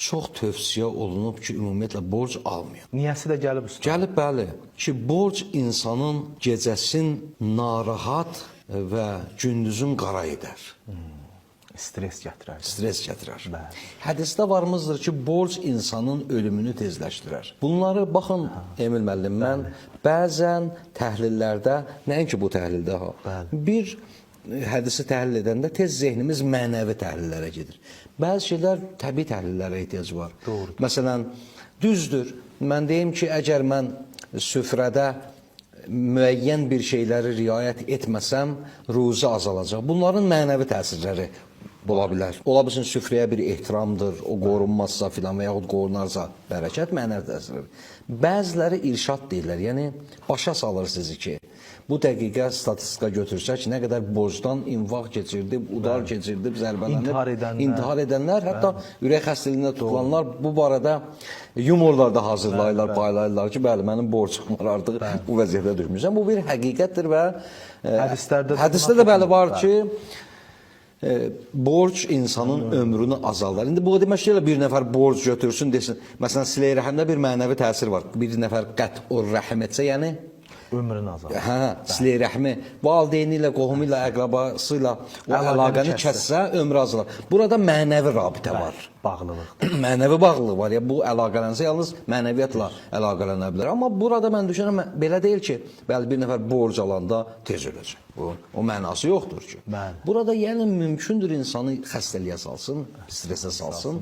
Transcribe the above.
çox tövsiyə olunub ki, ümumiyyətlə borc almayın. Niyəsi də gəlib usta. Gəlib, bəli, ki, borc insanın gecəsin narahat və gündüzün qara edər. Stres gətirər. Stres gətirər. Bəli. Hədisdə varımızdır ki, borc insanın ölümünü tezləşdirər. Bunları, baxın, Emil müəllim, mən bəzən təhlillərdə, nəinki bu təhlildə, bir hədisi təhlil edəndə tez zehnimiz mənəvi təhlillərə gedir. Bəzi şeylər təbii təhlillərə ehtiyac var. Doğru. Məsələn, düzdür, mən deyim ki, əgər mən süfrədə müəyyən bir şeyləri riayət etməsəm, ruzi azalacaq. Bunların mənəvi təsirləri ola bilər. Ola bilsin, süfrəyə bir ehtiramdır, o qorunmazsa filan və yaxud qorunarsa bərəkət, mənəvi təsirləri. Bəziləri irşad deyirlər, yəni başa salır sizi ki, bu dəqiqə statistika götürsək, nə qədər borcdan infaq keçirdib, udar keçirdib, zərbələnib, intihar edənlər, hətta ürək xəstəliyində tutulanlar bu barədə yumorlar da hazırlayırlar, paylayırlar ki, bəli, mənim borcum var, artıq bu vəziyyətə düşmüşəm. Bu bir həqiqətdir və hədisdə də bəli var ki, borc insanın ömrünü azaldar. İndi bu demək ki, bir nəfər borc götürsün, desin, məsələn, silə-i rəhimdə bir mənəvi təsir var. Bir nəfər qət-ur rəhim etsə, yəni ömrünü azalır. Hə, silə-i rəhmi valideyni ilə, qohumu ilə, əqrabası ilə o əlaqəni kəssə, ömrü azalar. Burada mənəvi rabitə var. Bağlılıq. Mənəvi bağlılıq var. Bu əlaqələnsə yalnız mənəviyyatla əlaqələnə bilər. Amma burada mən düşünürəm, belə deyil ki, bəli, bir nəfər borc alanda tez öləcək. O mənası yoxdur ki. Burada yəni mümkündür insanı xəstəliyə salsın, stresə salsın.